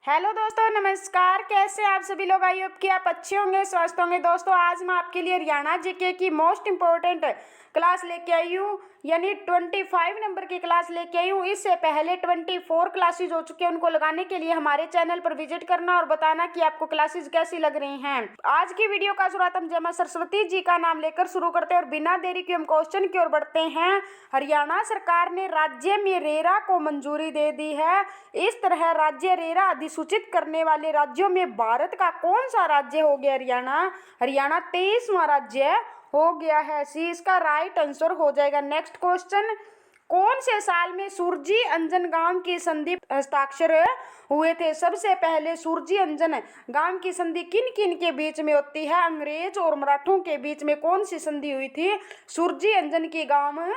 Hello दोस्तों, नमस्कार। कैसे आप सभी लोग? आई होप कि आप अच्छे होंगे, स्वस्थ होंगे। दोस्तों, आज मैं आपके लिए हरियाणा जीके की मोस्ट इम्पोर्टेंट क्लास लेके आई हूँ, यानी 25 नंबर की क्लास लेके आई हूँ। इससे पहले 24 क्लासेज हो चुके हैं। उनको लगाने के लिए हमारे चैनल पर विजिट करना और बताना कि आपको क्लासेज कैसी लग रही हैं। आज की वीडियो का शुरुआत हम जय मां सरस्वती जी का नाम लेकर शुरू करते हैं और बिना देरी के हम क्वेश्चन की ओर बढ़ते हैं। हरियाणा सरकार ने राज्य में रेरा को मंजूरी दे दी है। इस तरह राज्य रेरा अधिसूचित करने वाले राज्यों में भारत का कौन सा राज्य हो गया? हरियाणा 23वां राज्य हो गया है। सी इसका राइट आंसर हो जाएगा। नेक्स्ट क्वेश्चन, कौन से साल में सुरजी अंजन गांव की संधि हस्ताक्षर हुए थे? सबसे पहले सुरजी अंजन गांव की संधि किन किन के बीच में होती है? अंग्रेज और मराठों के बीच में कौन सी संधि हुई थी? सुरजी अंजन की गांव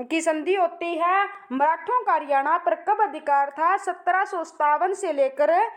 की संधि होती है। मराठों का हरियाणा पर कब अधिकार था? 1757 से लेकर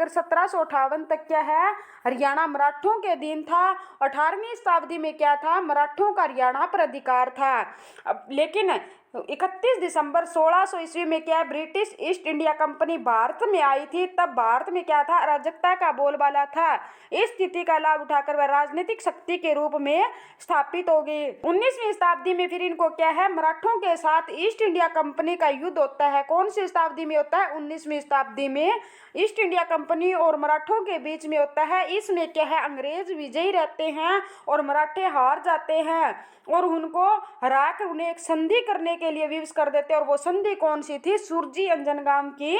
1758 तक क्या है? हरियाणा मराठों के अधीन था। 18वीं शताब्दी में क्या था? मराठों का हरियाणा पर अधिकार था। अब लेकिन 31 दिसंबर 1600 ईस्वी में क्या है? British east India company Bharat में आई थी। तब भारत में क्या था? अराजकता का बोलबाला था। इस स्थिति का लाभ उठाकर वह राजनीतिक शक्ति के रूप में स्थापित हो गई। 19वीं शताब्दी में फिर इनको क्या है? मराठों के साथ ईस्ट इंडिया कंपनी का युद्ध होता है। कौन सी शताब्दी में होता है? 19वीं शताब्दी में ईस्ट इंडिया कंपनी और मराठों के बीच में होता है। इसमें क्या है? अंग्रेज विजयी रहते हैं और मराठे हार जाते हैं और उनको हराकर उन्हें एक संधि करने के लिए विवश कर देते हैं। और वो संधि कौन सी थी? सुरजी अंजन गांव की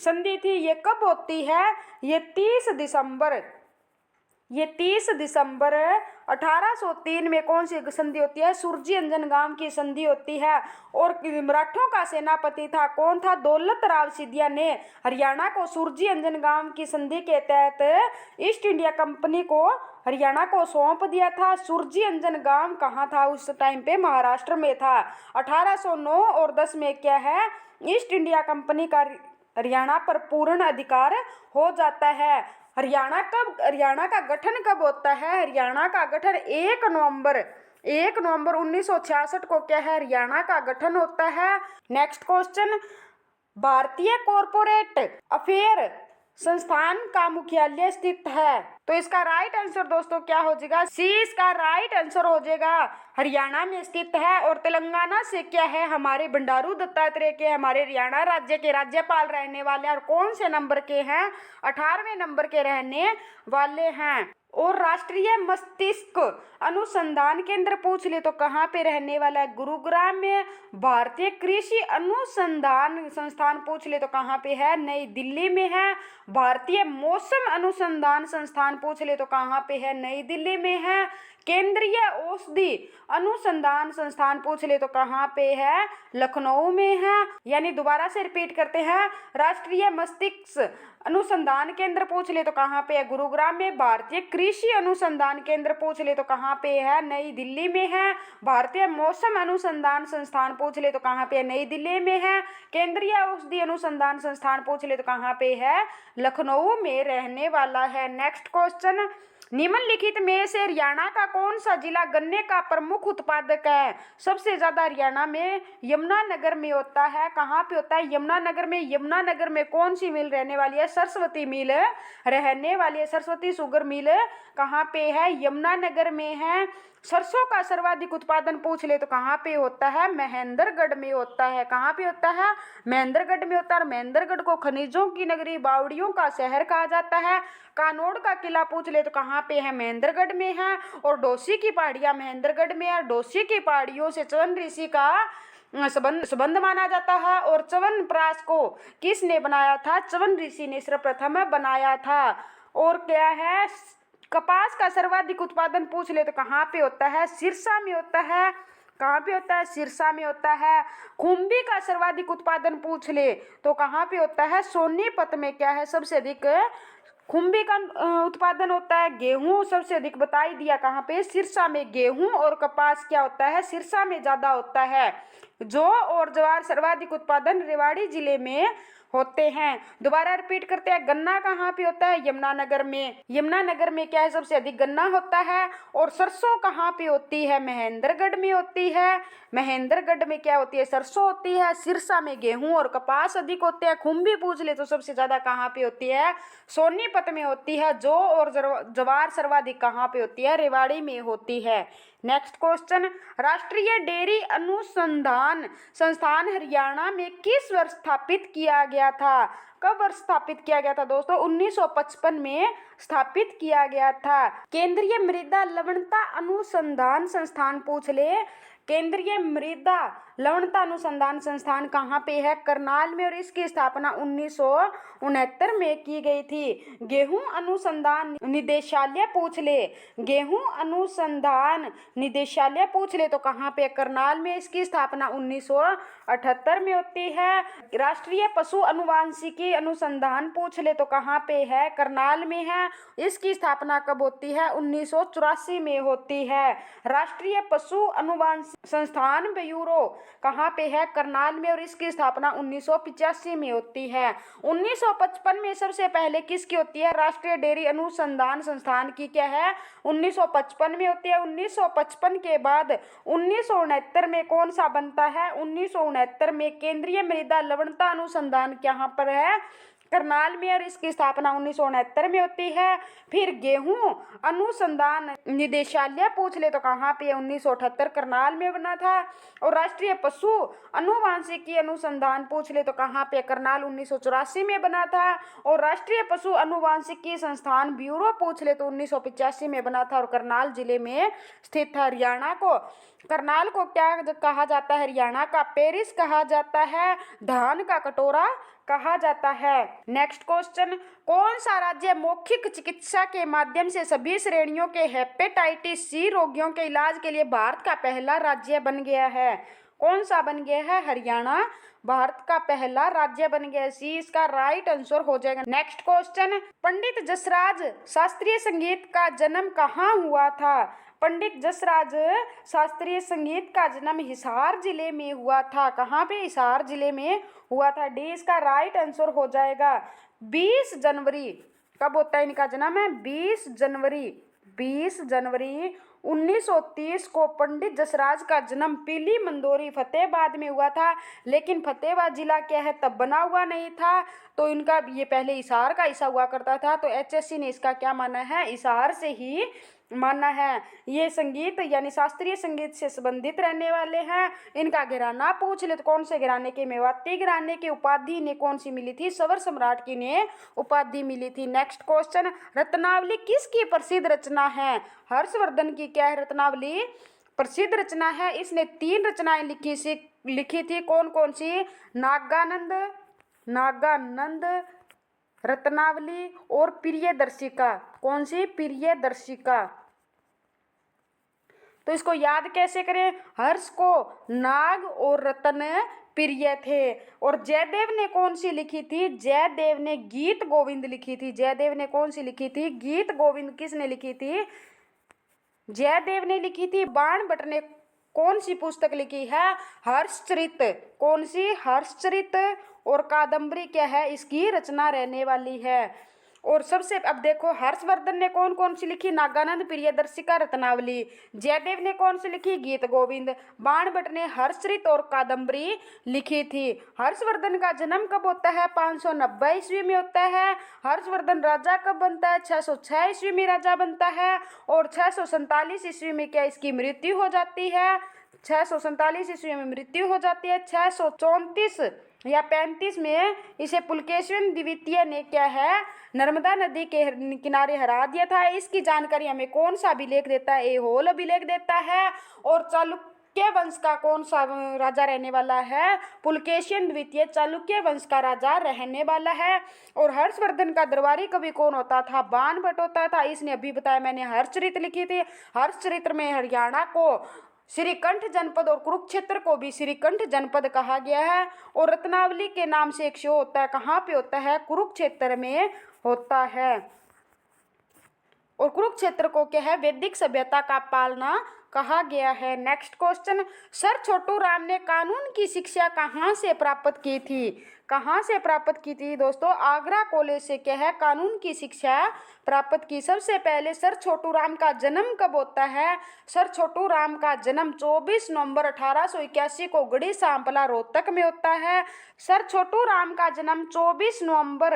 संधि थी। ये कब होती है? ये 30 दिसंबर 1803 में कौन सी संधि होती है? सुरजी अंजन गांव की संधि होती है। और मराठों का सेनापति था कौन था? दौलत राव सिंधिया ने हरियाणा को सुरजी अंजन गांव की संधि के तहत ईस्ट इंडिया कंपनी को हरियाणा को सौंप दिया था। सुरजी अंजन गांव कहाँ था उस टाइम पे? महाराष्ट्र में था। 1809 और 10 में क्या है? ईस्ट इंडिया कंपनी का हरियाणा पर पूर्ण अधिकार हो जाता है। हरियाणा का गठन कब होता है? हरियाणा का गठन 1 नवंबर 1966 को क्या है? हरियाणा का गठन होता है। नेक्स्ट क्वेश्चन, भारतीय कॉर्पोरेट अफेयर संस्थान का मुख्यालय स्थित है। तो इसका राइट आंसर दोस्तों क्या हो जाएगा? सी इसका राइट आंसर हो जाएगा। हरियाणा में स्थित है। और तेलंगाना से क्या है? हमारे बंडारू दत्तात्रेय के हमारे हरियाणा राज्य के राज्यपाल रहने वाले हैं। और कौन से नंबर के हैं? 18वें नंबर के रहने वाले हैं। और राष्ट्रीय मस्तिष्क अनुसंधान केंद्र पूछ ले तो कहाँ पे रहने वाला है? गुरुग्राम में। भारतीय कृषि अनुसंधान संस्थान पूछ ले तो कहाँ पे है? नई दिल्ली में है। भारतीय मौसम अनुसंधान संस्थान पूछ ले तो कहाँ पे है? नई दिल्ली में है। केंद्रीय औषधि अनुसंधान संस्थान पूछ ले तो कहाँ पे है? लखनऊ में है। यानी दोबारा से रिपीट करते हैं, राष्ट्रीय मस्तिष्क अनुसंधान केंद्र पूछ ले तो कहाँ पे है? गुरुग्राम में। भारतीय कृषि अनुसंधान केंद्र पूछ ले तो कहाँ पे है? नई दिल्ली में है। भारतीय मौसम अनुसंधान संस्थान पूछ ले तो कहाँ पे है? नई दिल्ली में है। केंद्रीय औषधि अनुसंधान संस्थान पूछ ले तो कहाँ पे है? लखनऊ में रहने वाला है। नेक्स्ट क्वेश्चन, निम्नलिखित में से हरियाणा का कौन सा जिला गन्ने का प्रमुख उत्पादक है? सबसे ज्यादा हरियाणा में यमुनानगर में होता है। कहाँ पे होता है? यमुनानगर में। यमुनानगर में कौन सी मिल रहने वाली है? सरस्वती मिल रहने वाली है। सरस्वती शुगर मिल कहाँ पे है? यमुनानगर में है। सरसों का सर्वाधिक उत्पादन पूछ ले तो कहाँ पे होता है? महेंद्रगढ़ में होता है। कहाँ पे होता है? महेंद्रगढ़ में होता है। महेंद्रगढ़ को खनिजों की नगरी, बावड़ियों का शहर कहा जाता है। कानोड़ का किला पूछ ले तो कहाँ पे है? महेंद्रगढ़ में है। और डोसी की पहाड़ियां महेंद्रगढ़ में है। डोसी की पहाड़ियों से च्यवन ऋषि का संबंध माना जाता है। और च्यवनप्राश को किसने बनाया था? च्यवन ऋषि ने सर्वप्रथम बनाया था। और क्या है? कपास का सर्वाधिक उत्पादन पूछ ले तो कहाँ पे होता है? सिरसा में होता है। कहाँ पे होता है? सिरसा में होता है। खुम्बी का सर्वाधिक उत्पादन पूछ ले तो कहाँ पे होता है? सोनीपत में क्या है? सबसे अधिक खुम्बी का उत्पादन होता है। गेहूं सबसे अधिक बता ही दिया कहाँ पे? सिरसा में। गेहूं और कपास क्या होता है? सिरसा में ज्यादा होता है। जौ और ज्वार सर्वाधिक उत्पादन रेवाड़ी जिले में होते हैं। दोबारा रिपीट करते हैं, गन्ना कहाँ पे होता है? यमुनानगर में। यमुनानगर में क्या है? सबसे अधिक गन्ना होता है। और सरसों कहाँ पे होती है? महेंद्रगढ़ में होती है। महेंद्रगढ़ में क्या होती है? सरसों होती है। सिरसा में गेहूं और कपास अधिक होते हैं। खुम भी पूछ ले तो सबसे ज्यादा कहाँ पे होती है? सोनीपत में होती है। जौ और ज्वार सर्वाधिक कहाँ पे होती है? रेवाड़ी में होती है। नेक्स्ट क्वेश्चन, राष्ट्रीय डेयरी अनुसंधान संस्थान हरियाणा में किस वर्ष स्थापित किया गया था? कब वर्ष स्थापित किया गया था दोस्तों? 1955 में स्थापित किया गया था। केंद्रीय मृदा लवणता अनुसंधान संस्थान पूछ ले। केंद्रीय मृदा लवणता अनुसंधान संस्थान कहाँ पे है? करनाल में, और इसकी स्थापना 1969 में की गई थी। गेहूं अनुसंधान निदेशालय पूछ ले। गेहूं अनुसंधान निदेशालय पूछ ले तो कहाँ पे? करनाल में, इसकी स्थापना 1978 में होती है। राष्ट्रीय पशु अनुवांशिकी अनुसंधान पूछ ले तो कहाँ पे है? करनाल में है। इसकी स्थापना कब होती है? 1984 में होती है। राष्ट्रीय पशु अनुवांशिकी संस्थान ब्यूरो कहाँ पे है? करनाल में, और इसकी स्थापना 1985 में होती है। 1955 में सबसे पहले किसकी होती है? राष्ट्रीय डेयरी अनुसंधान संस्थान की क्या है? 1955 में होती है। 1955 के बाद 1969 में कौन सा बनता है? 1969 में केंद्रीय मृदा लवणता अनुसंधान कहाँ पर है? करनाल में, और इसकी स्थापना 1969 में होती है। फिर गेहूं अनुसंधान निदेशालय पूछ ले तो कहाँ पे? 1978 करनाल में बना था। और राष्ट्रीय पशु अनुवांशिकी अनुसंधान पूछ ले तो कहाँ पे? करनाल 1984 में बना था। और राष्ट्रीय पशु अनुवांशिकी संस्थान ब्यूरो पूछ ले तो 1985 में बना था और करनाल जिले में स्थित था। हरियाणा को, करनाल को क्या कहा जाता है? हरियाणा का पेरिस कहा जाता है। धान का कटोरा कहा जाता है। नेक्स्ट क्वेश्चन, कौन सा राज्य मौखिक चिकित्सा के माध्यम से सभी श्रेणियों के हेपेटाइटिस सी रोगियों के इलाज के लिए भारत का पहला राज्य बन गया है? कौन सा बन गया है? हरियाणा भारत का पहला राज्य बन गया। सी इसका राइट आंसर हो जाएगा। नेक्स्ट क्वेश्चन, पंडित जसराज शास्त्रीय संगीत का जन्म कहाँ हुआ था? पंडित जसराज शास्त्रीय संगीत का जन्म हिसार जिले में हुआ था। कहाँ पे? हिसार जिले में हुआ था। डी इसका राइट आंसर हो जाएगा। 20 जनवरी कब होता है इनका जन्म? है 20 जनवरी 1930 को पंडित जसराज का जन्म पीली मंदोरी फतेहाबाद में हुआ था। लेकिन फतेहाबाद जिला क्या है? तब बना हुआ नहीं था, तो इनका ये पहले हिसार का हिस्सा हुआ करता था। तो एचएससी ने इसका क्या माना है? हिसार से ही माना है। ये संगीत यानी शास्त्रीय संगीत से संबंधित रहने वाले हैं। इनका घराना पूछ ले तो कौन से घराने के? मेवाती घराने की उपाधि इन्हें कौन सी मिली थी? सवर सम्राट की ने उपाधि मिली थी। नेक्स्ट क्वेश्चन, रत्नावली किसकी प्रसिद्ध रचना है? हर्षवर्धन की क्या है? रत्नावली प्रसिद्ध रचना है। इसने 3 रचनाएं लिखी थी। कौन कौन सी? नागानंद, रत्नावली और प्रियदर्शिका। कौन सी? प्रियदर्शिका। तो इसको याद कैसे करें? हर्ष को नाग और रतन प्रिय थे। और जयदेव ने कौन सी लिखी थी? जयदेव ने गीत गोविंद लिखी थी। जयदेव ने कौन सी लिखी थी? गीत गोविंद। किसने लिखी थी? जयदेव ने लिखी थी। बाणभट्ट ने कौन सी पुस्तक लिखी है? हर्षचरित। कौन सी? हर्षचरित। और कादम्बरी क्या है? इसकी रचना रहने वाली है। और सबसे अब देखो, हर्षवर्धन ने कौन कौन सी लिखी? नागानंद, प्रियदर्शिका, रत्नावली। जयदेव ने कौन सी लिखी? गीत गोविंद। बाणभट्ट ने हर्षचरित और कादम्बरी लिखी थी। हर्षवर्धन का जन्म कब होता है? 590 ईस्वी में होता है। हर्षवर्धन राजा कब बनता है? 606 ईस्वी में राजा बनता है। और 647 ईस्वी में क्या इसकी मृत्यु हो जाती है? 647 ईस्वी में मृत्यु हो जाती है। 634 या 35 में इसे पुलकेशिन द्वितीय ने क्या है? नर्मदा नदी के किनारे हरा दिया था। इसकी जानकारी हमें कौन सा अभिलेख देता है? ए होल अभिलेख देता है। और चालुक्य वंश का कौन सा राजा रहने वाला है? पुलकेशिन द्वितीय चालुक्य वंश का राजा रहने वाला है। और हर्षवर्धन का दरबारी कवि कौन होता था? बाणभट्ट होता था। इसने अभी बताया मैंने, हर्षचरित लिखी थी। हर्षचरित्र में हरियाणा को श्रीकंठ जनपद और कुरुक्षेत्र को भी श्रीकंठ जनपद कहा गया है। और रत्नावली के नाम से एक शो होता है। कहाँ पे होता है? कुरुक्षेत्र में होता है। और कुरुक्षेत्र को क्या है? वैदिक सभ्यता का पालना कहा गया है। Next question, sir Chhotu Ram ने कानून की शिक्षा कहाँ से प्राप्त की थी? कहाँ से प्राप्त की थी दोस्तों? आगरा कॉलेज से क्या है कानून की शिक्षा प्राप्त की। सबसे पहले सर छोटू राम का जन्म कब होता है? सर छोटू राम का जन्म 24 नवंबर 1881 को गढ़ी सांपला रोहतक में होता है। सर छोटू राम का जन्म 24 नवंबर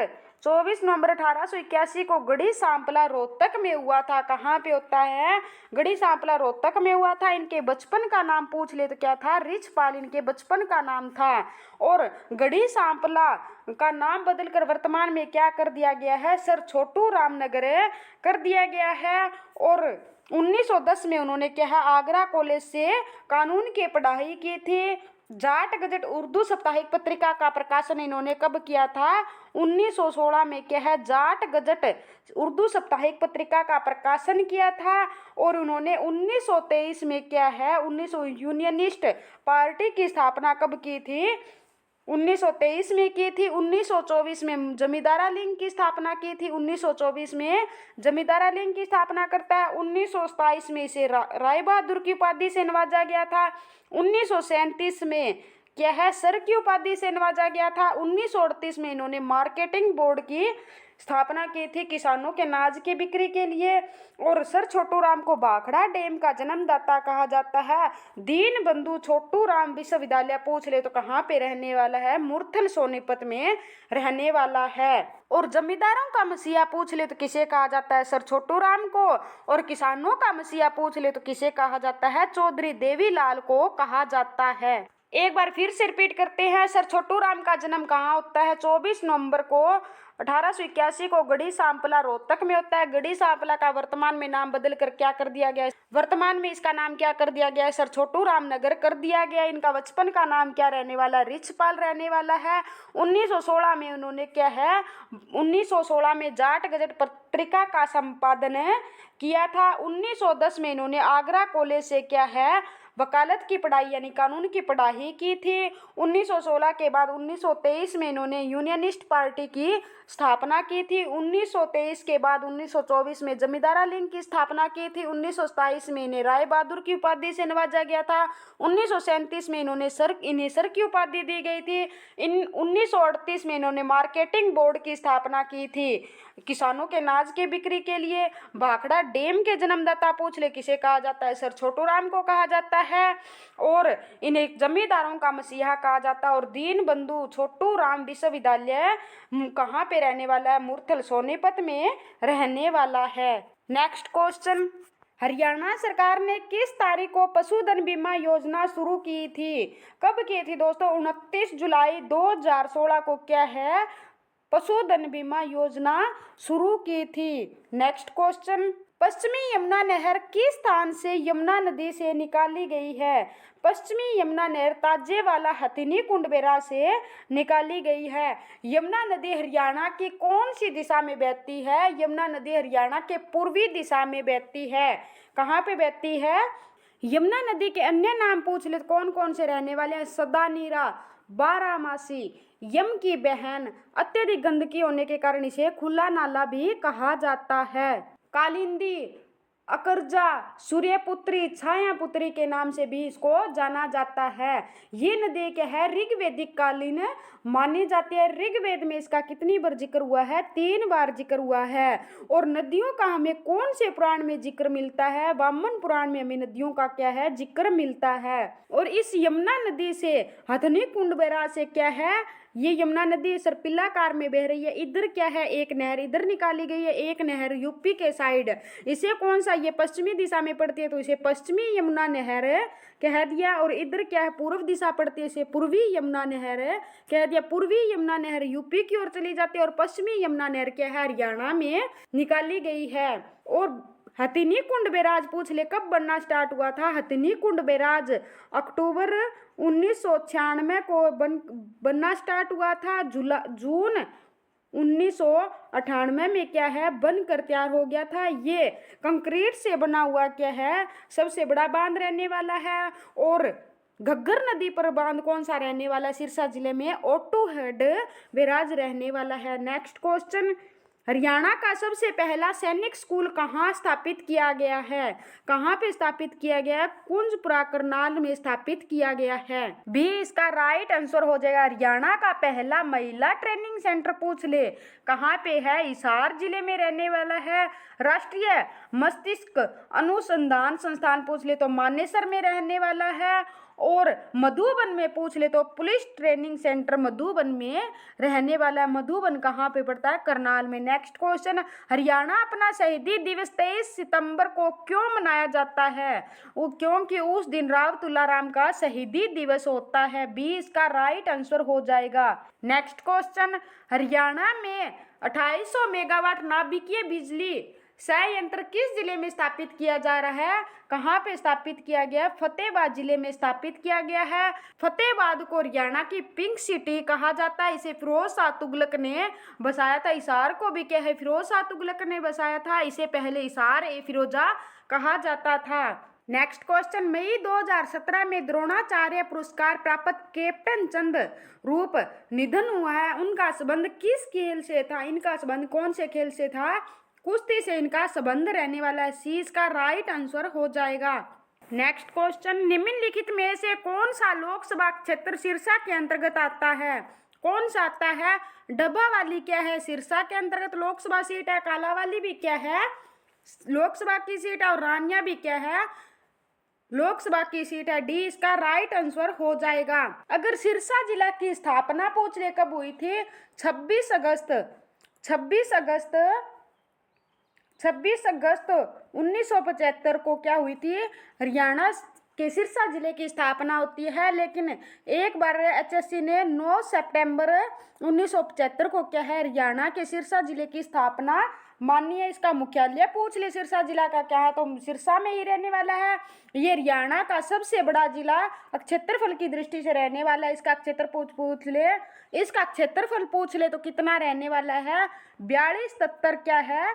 1881 को गढ़ी सांपला रोहतक में हुआ था। कहाँ पे होता है? गढ़ी सांपला रोहतक में हुआ था। इनके बचपन का नाम पूछ ले तो क्या था? रिछपाल इनके बचपन का नाम था। और गढ़ी सांपला का नाम बदलकर वर्तमान में क्या कर दिया गया है? सर छोटू राम नगर कर दिया गया है। और 1910 में उन्होंने क्या है आगरा कॉलेज से कानून की पढ़ाई की थी। जाट गजट उर्दू साप्ताहिक पत्रिका का प्रकाशन इन्होंने कब किया था? 1916 में क्या है जाट गजट उर्दू साप्ताहिक पत्रिका का प्रकाशन किया था। और उन्होंने 1923 में क्या है 1900 यूनियनिस्ट पार्टी की स्थापना कब की थी? 1923 में की थी। 1924 में जमींदारा लीग की स्थापना की थी। 1924 में जमींदारा लीग की स्थापना करता है। 1927 में इसे राय बहादुर की उपाधि से नवाजा गया था। 1937 में क्या है सर की उपाधि से नवाजा गया था। 1938 में इन्होंने मार्केटिंग बोर्ड की स्थापना की थी किसानों के अनाज की बिक्री के लिए। और सर छोटू राम को भाखड़ा डैम का जन्मदाता कहा जाता है। दीन बंधु छोटू राम विश्वविद्यालय पूछ ले तो कहाँ पे रहने वाला है? मुरथल सोनीपत में रहने वाला है। और जमींदारों का मसीहा पूछ ले तो किसे कहा जाता है? सर छोटू राम को। और किसानों का मसीहा पूछ ले तो किसे कहा जाता है? चौधरी देवीलाल को कहा जाता है। एक बार फिर से रिपीट करते हैं, सर छोटू राम का जन्म कहाँ होता है? 24 नवंबर को 1881 को गढ़ी सांपला रोहतक में होता है। गढ़ी सांपला का वर्तमान में नाम बदल कर क्या कर दिया गया है? वर्तमान में इसका नाम क्या कर दिया गया है? सर छोटू राम नगर कर दिया गया। इनका बचपन का नाम क्या रहने वाला? रिछपाल रहने वाला है। 1916 में उन्होंने क्या है 1916 में जाट गजट पत्रिका का संपादन किया था। 1910 में इन्होंने आगरा कॉलेज से क्या है वकालत की पढ़ाई यानी कानून की पढ़ाई की थी। 1916 के बाद 1923 में इन्होंने यूनियनिस्ट पार्टी की स्थापना की थी। 1923 के बाद 1924 में जमींदारा लीग की स्थापना की थी। 1927 में इन्हें राय बहादुर की उपाधि से नवाजा गया था। 1937 में इन्हें सर की उपाधि दी गई थी। 1938 में इन्होंने मार्केटिंग बोर्ड की स्थापना की थी किसानों के अनाज की बिक्री के लिए। भाखड़ा डैम के जन्मदाता पूछ ले किसे कहा जाता है? सर छोटू राम को कहा जाता है। और इन्हें जमींदारों का मसीहा कहा जाता है। और दीन बंधु छोटू राम विश्वविद्यालय कहाँ पे रहने वाला है? मुरथल सोनीपत में रहने वाला है। नेक्स्ट क्वेश्चन, हरियाणा सरकार ने किस तारीख को पशुधन बीमा योजना शुरू की थी? कब की थी दोस्तों? 29 जुलाई 2016 को क्या है पशुधन बीमा योजना शुरू की थी। नेक्स्ट क्वेश्चन, पश्चिमी यमुना नहर किस स्थान से यमुना नदी से निकाली गई है? पश्चिमी यमुना नहर ताजेवाला हथिनी कुंड बैराज से निकाली गई है। यमुना नदी हरियाणा की कौन सी दिशा में बहती है? यमुना नदी हरियाणा के पूर्वी दिशा में बहती है। कहाँ पे बहती है? यमुना नदी के अन्य नाम पूछ ले तो कौन कौन से रहने वाले हैं? सदानीरा, बारामासी, यम की बहन। अत्यधिक गंदगी होने के कारण इसे खुला नाला भी कहा जाता है। कालिंदी, अकरजा, सूर्यपुत्री, छायापुत्री के नाम से भी इसको जाना जाता है। ये नदी क्या है ऋग्वैदिक कालीन मानी जाती है। ऋग्वेद में इसका कितनी बार जिक्र हुआ है? 3 बार जिक्र हुआ है। और नदियों का हमें कौन से पुराण में जिक्र मिलता है? वामन पुराण में हमें नदियों का क्या है जिक्र मिलता है। और इस यमुना नदी से हथनी कुंड बैराज से क्या है ये यमुना नदी सर्पिलाकार में बह रही है। इधर क्या है एक नहर इधर निकाली गई है, एक नहर यूपी के साइड। इसे कौन सा ये पश्चिमी दिशा में पड़ती है तो इसे पश्चिमी यमुना नहर कह दिया। और इधर क्या है पूर्व दिशा पड़ती है इसे पूर्वी यमुना नहर कह दिया। पूर्वी यमुना नहर यूपी की ओर चली जाती है और पश्चिमी यमुना नहर क्या है हरियाणा में निकाली गई है। और हथिनी कुंड बैराज पूछ ले कब बनना स्टार्ट हुआ था? हथिनी कुंड बैराज अक्टूबर 1996 को बनना स्टार्ट हुआ था। जून 1998 में क्या है बनकर तैयार हो गया था। ये कंक्रीट से बना हुआ क्या है सबसे बड़ा बांध रहने वाला है। और घग्गर नदी पर बांध कौन सा रहने वाला है? सिरसा जिले में ओटू हेड बैराज रहने वाला है। नेक्स्ट क्वेश्चन, हरियाणा का सबसे पहला सैनिक स्कूल कहाँ स्थापित किया गया है? कहाँ पे स्थापित किया गया है? कुंजपुरा करनाल में स्थापित किया गया है। बी इसका राइट आंसर हो जाएगा। हरियाणा का पहला महिला ट्रेनिंग सेंटर पूछ ले, कहाँ पे है? हिसार जिले में रहने वाला है। राष्ट्रीय मस्तिष्क अनुसंधान संस्थान पूछ ले तो मानेसर में रहने वाला है। और मधुबन में पूछ ले तो पुलिस ट्रेनिंग सेंटर मधुबन में रहने वाला है। मधुबन कहाँ पे पड़ता है? करनाल में। नेक्स्ट क्वेश्चन, हरियाणा अपना शहीदी दिवस 23 सितंबर को क्यों मनाया जाता है? वो क्योंकि उस दिन राव तुलाराम का शहीदी दिवस होता है। बी इसका राइट आंसर हो जाएगा। नेक्स्ट क्वेश्चन, हरियाणा में 2800 मेगावाट नाभिकीय बिजली संयंत्र किस जिले में स्थापित किया जा रहा है? कहाँ पे स्थापित किया गया? फतेहाबाद जिले में स्थापित किया गया है। फतेहाबाद को हरियाणा की पिंक सिटी कहा जाता है। इसे फिरोज शाह तुगलक ने बसाया था। हिसार को भी क्या है? फिरोज शाह तुगलक ने बसाया था। इसे पहले हिसार ए फिरोजा कहा जाता था। नेक्स्ट क्वेश्चन, मई 2017 में द्रोणाचार्य पुरस्कार प्राप्त कैप्टन चंद रूप निधन हुआ है। उनका संबंध किस खेल से था? इनका संबंध कौन से खेल से था? कुश्ती से इनका संबंध रहने वाला है। सी इसका राइट आंसर हो जाएगा। नेक्स्ट क्वेश्चन, निम्नलिखित में से कौन सा लोकसभा क्षेत्र सिरसा के अंतर्गत आता है? कौन सा आता है? डब्बावाली क्या है? सिरसा के अंतर्गत लोकसभा सीट है। कालावाली भी क्या है? लोकसभा की सीट है। और रानिया भी क्या है? लोकसभा की सीट है। डी इसका राइट आंसर हो जाएगा। अगर सिरसा जिला की स्थापना पूछ ले कब हुई थी? 26 अगस्त 1975 को क्या हुई थी? हरियाणा के सिरसा जिले की स्थापना होती है। लेकिन एक बार एचएससी ने 9 सितंबर 1975 को क्या है? हरियाणा के सिरसा जिले की स्थापना मानी है। इसका मुख्यालय पूछ ले सिरसा जिला का क्या है? तो सिरसा में ही रहने वाला है। ये हरियाणा का सबसे बड़ा जिला क्षेत्रफल की दृष्टि से रहने वाला है। इसका क्षेत्र पूछ ले, इसका क्षेत्रफल पूछ ले तो कितना रहने वाला है? 4273 क्या है?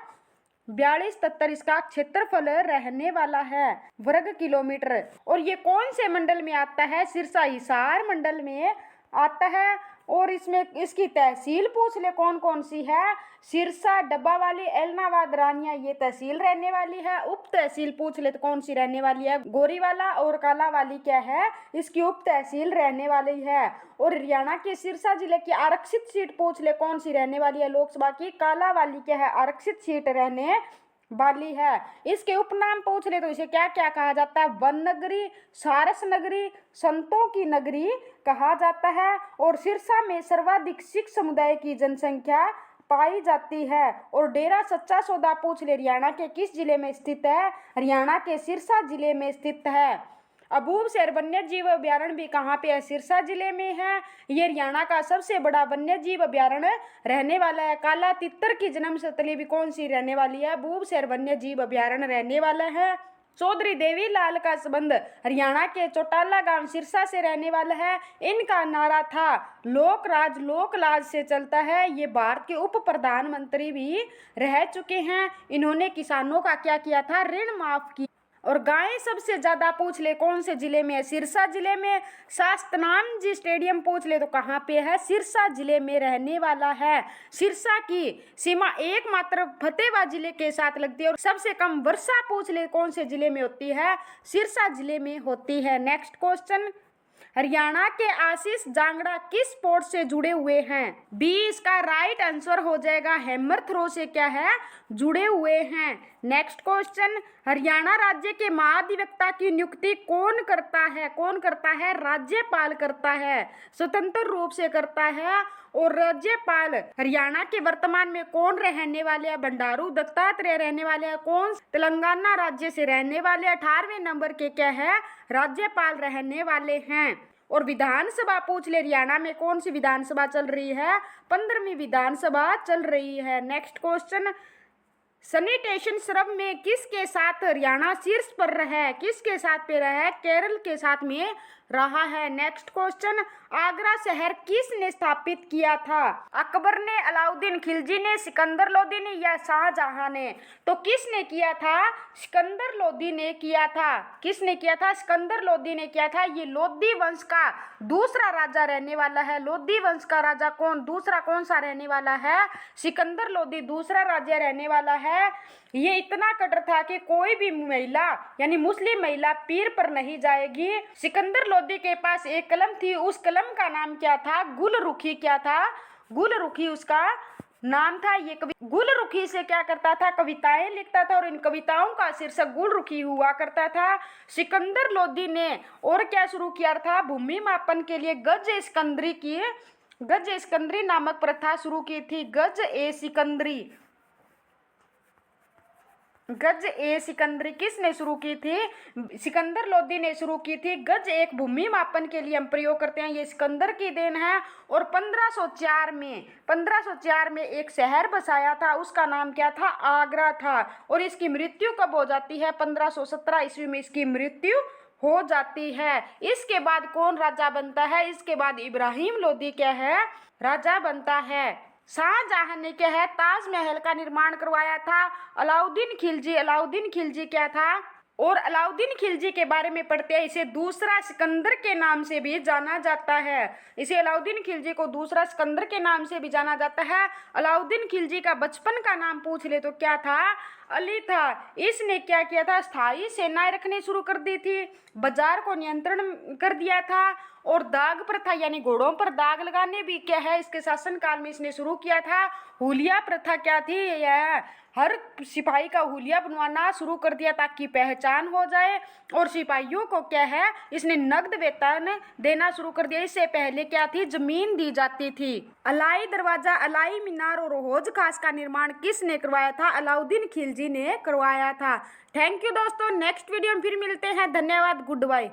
4273 इसका क्षेत्रफल रहने वाला है वर्ग किलोमीटर। और ये कौन से मंडल में आता है? सिरसा हिसार मंडल में आता है। और इसमें इसकी तहसील पूछ ले कौन कौन सी है? सिरसा, डब्बावाली, एलनाबाद, रानिया ये तहसील रहने वाली है। उप तहसील पूछ ले तो कौन सी रहने वाली है? गोरीवाला और कालावाली क्या है? इसकी उप तहसील रहने वाली है। और हरियाणा के सिरसा जिले की आरक्षित सीट पूछ ले कौन सी रहने वाली है? लोकसभा की कालावाली क्या है? आरक्षित सीट रहने वाली है। इसके उपनाम पूछ ले तो इसे क्या क्या कहा जाता है? वन नगरी, सारस नगरी, संतों की नगरी कहा जाता है। और सिरसा में सर्वाधिक सिख समुदाय की जनसंख्या पाई जाती है। और डेरा सच्चा सौदा पूछ ले हरियाणा के किस जिले में स्थित है? हरियाणा के सिरसा जिले में स्थित है। अबूबसैर वन्य जीव अभ्यारण्य भी कहाँ पे है? सिरसा जिले में है। ये हरियाणा का सबसे बड़ा वन्य जीव अभ्यारण्य रहने वाला है। काला तितर की जन्म स्थली भी कौन सी रहने वाली है? अबूबसैर वन्य जीव अभ्यारण्य रहने वाला है। चौधरी देवीलाल का संबंध हरियाणा के चौटाला गांव सिरसा से रहने वाला है। इनका नारा था लोक राज लोक लाज से चलता है। ये भारत के उप प्रधानमंत्री भी रह चुके हैं। इन्होंने किसानों का क्या किया था? ऋण माफ किया। और गायें सबसे ज्यादा पूछ ले कौन से जिले में है? सिरसा जिले में। शास्त्रनाम जी स्टेडियम पूछ ले तो कहाँ पे है? सिरसा जिले में रहने वाला है। सिरसा की सीमा एकमात्र फतेहाबाद जिले के साथ लगती है। और सबसे कम वर्षा पूछ ले कौन से जिले में होती है? सिरसा जिले में होती है। नेक्स्ट क्वेश्चन, हरियाणा के आशीष जांगड़ा किस स्पोर्ट से जुड़े हुए हैं? बी इसका राइट आंसर हो जाएगा। हैमर थ्रो से क्या है? जुड़े हुए हैं। नेक्स्ट क्वेश्चन, हरियाणा राज्य के महाधिवक्ता की नियुक्ति कौन करता है? कौन करता है? राज्यपाल करता है, स्वतंत्र रूप से करता है। और राज्यपाल हरियाणा के वर्तमान में कौन रहने वाले हैं? बंडारू दत्तात्रेय रहने वाले हैं। कौन? तेलंगाना राज्य से रहने वाले 18वें नंबर के क्या है? राज्यपाल रहने वाले हैं। और विधानसभा पूछ ले हरियाणा में कौन सी विधानसभा चल रही है? 15वीं विधानसभा चल रही है। नेक्स्ट क्वेश्चन, सैनिटेशन श्रम में किसके साथ हरियाणा शीर्ष पर रहा है? किसके साथ पे रहा है? केरल के साथ में रहा है। नेक्स्ट क्वेश्चन, आगरा शहर किसने स्थापित किया था? अकबर ने, अलाउद्दीन खिलजी ने, सिकंदर लोदी ने या शाहजहां ने? तो किसने किया था? सिकंदर लोदी ने किया था। किसने किया था? सिकंदर लोदी ने किया था। ये लोदी वंश का दूसरा राजा रहने वाला है। लोदी वंश का राजा दूसरा कौन सा रहने वाला है? सिकंदर लोदी दूसरा राजा रहने वाला है। ये इतना कट्टर था कि कोई भी महिला यानी मुस्लिम महिला पीर पर नहीं जाएगी। सिकंदर लोदी के पास एक कलम थी, उस कलम का नाम क्या था? गुलरुखी। क्या था? गुलरुखी उसका नाम था। ये गुलरुखी से क्या करता था? कविताएं लिखता था और इन कविताओं का शीर्षक गुलरुखी हुआ करता था। सिकंदर लोदी ने और क्या शुरू किया था? भूमि मापन के लिए गज ए सिकंदरी नामक प्रथा शुरू की थी। गज ए सिकंदरी किसने शुरू की थी? सिकंदर लोदी ने शुरू की थी। गज एक भूमि मापन के लिए हम प्रयोग करते हैं, ये सिकंदर की देन है। और 1504 में एक शहर बसाया था, उसका नाम क्या था? आगरा था। और इसकी मृत्यु कब हो जाती है? 1517 ईस्वी में इसकी मृत्यु हो जाती है। इसके बाद कौन राजा बनता है? इसके बाद इब्राहिम लोदी क्या है? राजा बनता है। शाहजहां ने क्या है? ताजमहल का निर्माण करवाया था। अलाउद्दीन खिलजी क्या था? और अलाउद्दीन खिलजी के बारे में पढ़ते हैं, इसे दूसरा सिकंदर के नाम से भी जाना जाता है। इसे अलाउद्दीन खिलजी को दूसरा सिकंदर के नाम से भी जाना जाता है। अलाउद्दीन खिलजी का बचपन का नाम पूछ ले तो क्या था? अली था। इसने क्या किया था? स्थायी सेनाएं रखनी शुरू कर दी थी, बाजार को नियंत्रण कर दिया था और दाग प्रथा यानी घोड़ों पर दाग लगाने भी क्या है इसके शासनकाल में इसने शुरू किया था। हुलिया प्रथा क्या थी? यह हर सिपाही का हुलिया बनवाना शुरू कर दिया ताकि पहचान हो जाए। और सिपाहियों को क्या है? इसने नगद वेतन देना शुरू कर दिया। इससे पहले क्या थी? जमीन दी जाती थी। अलाई दरवाजा, अलाई मीनार और हौज खास का निर्माण किसने करवाया था? अलाउद्दीन खिलजी ने करवाया था। थैंक यू दोस्तों, नेक्स्ट वीडियो में फिर मिलते हैं। धन्यवाद, गुड बाय।